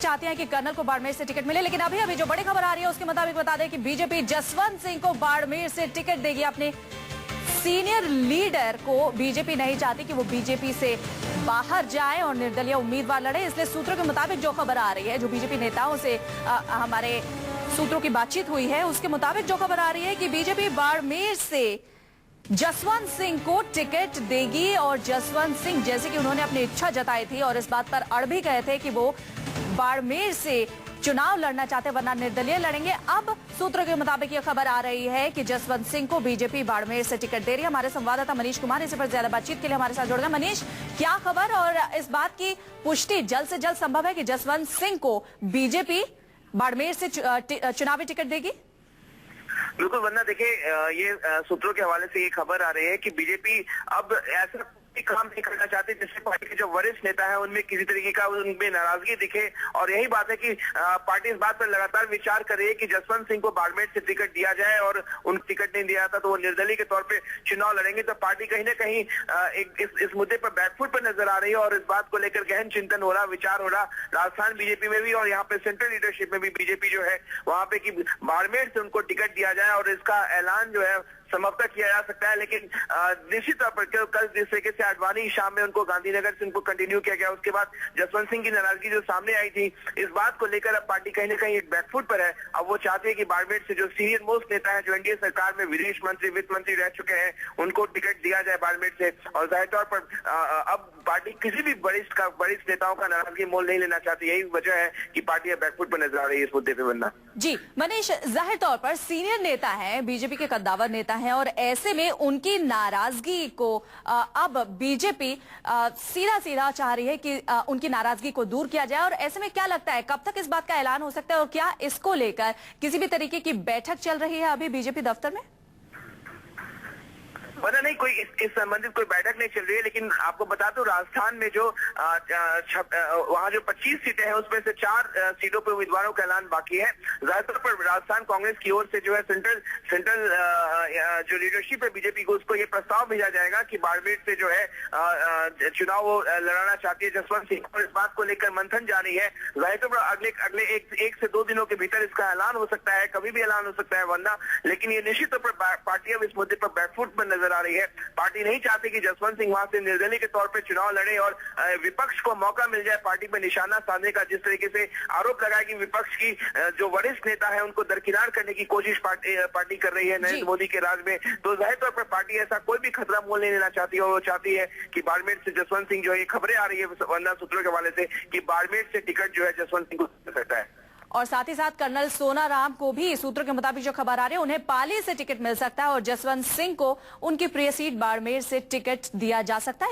चाहते हैं कि कर्नल को बाड़मेर से टिकट मिले, लेकिन अभी अभी जो बड़ी खबर आ रही है उसके मुताबिक बता दें कि बीजेपी जसवंत सिंह को बाड़मेर से टिकट देगी। अपने सीनियर लीडर को बीजेपी नहीं चाहती कि वो बीजेपी से बाहर जाए और निर्दलीय उम्मीदवार लड़े, इसलिए सूत्रों के मुताबिक जो खबर आ रही है, जो बीजेपी नेताओं से हमारे सूत्रों की बातचीत हुई है उसके मुताबिक जो खबर आ रही है कि बीजेपी बाड़मेर से जसवंत सिंह को टिकट देगी। और जसवंत सिंह जैसे कि उन्होंने अपनी इच्छा जताई थी और इस बात पर अड़ भी गए थे कि वो बाड़मेर से चुनाव लड़ना चाहते वरना निर्दलीय लड़ेंगे। अब सूत्रों के मुताबिक यह खबर आ रही है कि जसवंत सिंह को बीजेपी बाड़मेर से टिकट दे रही है। हमारे संवाददाता मनीष कुमार इसी पर ज्यादा बातचीत के लिए हमारे साथ जुड़ गए। मनीष, क्या खबर और इस बात की पुष्टि जल्द से जल्द संभव है कि जसवंत सिंह को बीजेपी बाड़मेर से चुनावी टिकट देगी? बिल्कुल वरना देखिए, ये सूत्रों के हवाले से ये खबर आ रही है कि बीजेपी अब ऐसा काम नहीं करना चाहती जिससे पार्टी के जो वरिष्ठ नेता है उनमें किसी तरीके का उनमें नाराजगी दिखे। और यही बात है कि पार्टी इस बात पर लगातार विचार कर रही है कि जसवंत सिंह को बाड़मेर से टिकट दिया जाए और उन टिकट नहीं दिया था तो वो निर्दलीय के तौर पे चुनाव लड़ेंगे। तो पार्टी कहीं ना कहीं इस मुद्दे पर बैकफुट पर नजर आ रही है और इस बात को लेकर गहन चिंतन हो रहा, विचार हो रहा राजस्थान बीजेपी में भी और यहाँ पे सेंट्रल लीडरशिप में भी बीजेपी जो है वहां पे कि बाड़मेर से उनको टिकट दिया जाए और इसका ऐलान जो है समाप्त किया जा सकता है। लेकिन निश्चित तौर पर कल जिस तरीके से आडवाणी शाम में उनको गांधीनगर से उनको कंटिन्यू किया गया, उसके बाद जसवंत सिंह की नाराजगी जो सामने आई थी, इस बात को लेकर अब पार्टी कहीं ना कहीं एक बैकफुट पर है। अब वो चाहते हैं कि बाड़मेर से जो सीनियर मोस्ट नेता है, जो एनडीए सरकार में विदेश मंत्री, वित्त मंत्री रह चुके हैं, उनको टिकट दिया जाए बाड़मेर से। और जाहिर तौर पर अब पार्टी किसी भी वरिष्ठ नेताओं का नाराजगी मोल नहीं लेना चाहती। यही वजह है कि पार्टी अब बैकफुट पर नजर आ रही है इस मुद्दे पर। बनना जी मनीष, जाहिर तौर पर सीनियर नेता है, बीजेपी के कद्दावर नेता है और ऐसे में उनकी नाराजगी को अब बीजेपी सीधा सीधा चाह रही है कि उनकी नाराजगी को दूर किया जाए। और ऐसे में क्या लगता है कब तक इस बात का ऐलान हो सकता है और क्या इसको लेकर किसी भी तरीके की बैठक चल रही है अभी बीजेपी दफ्तर में? पता नहीं, कोई इस संबंधित कोई बैठक नहीं चल रही है। लेकिन आपको बता दो, राजस्थान में जो वहाँ जो 25 सीटें हैं उसमें से 4 सीटों पर उम्मीदवारों का ऐलान बाकी है। ज्यादातर पर राजस्थान कांग्रेस की ओर से जो है सेंट्रल जो लीडरशिप है बीजेपी को, उसको ये प्रस्ताव भेजा जाएगा कि बाड़मेर से जो है चुनाव लड़ाना चाहती है जसवंत सिंह। और इस बात को लेकर मंथन जारी है। जाहिर पर अगले एक से 2 दिनों के भीतर इसका ऐलान हो सकता है, कभी भी ऐलान हो सकता है वरना। लेकिन ये निश्चित तौर पर पार्टी अब इस मुद्दे पर बैकफुट पर नजर आ रही है। पार्टी नहीं चाहती कि जसवंत सिंह वहां से निर्दलीय के तौर पे चुनाव लड़े और विपक्ष को मौका मिल जाए पार्टी पर निशाना साधने का। जिस तरीके से आरोप लगाया कि विपक्ष की जो वरिष्ठ नेता है उनको दरकिनार करने की कोशिश पार्टी कर रही है नरेंद्र मोदी के राज में, तो जाहिर तौर पर पार्टी ऐसा कोई भी खतरा मोल नहीं लेना चाहती और वो चाहती है कि बाड़मेर से जसवंत सिंह जो है, खबरें आ रही है वंदना सूत्रों के हवाले से कि बाड़मेर से टिकट जो है जसवंत सिंह को मिल सकता है। और साथ ही साथ कर्नल सोनाराम को भी सूत्रों के मुताबिक जो खबर आ रही है उन्हें पाली से टिकट मिल सकता है और जसवंत सिंह को उनकी प्रिय सीट बाड़मेर से टिकट दिया जा सकता है।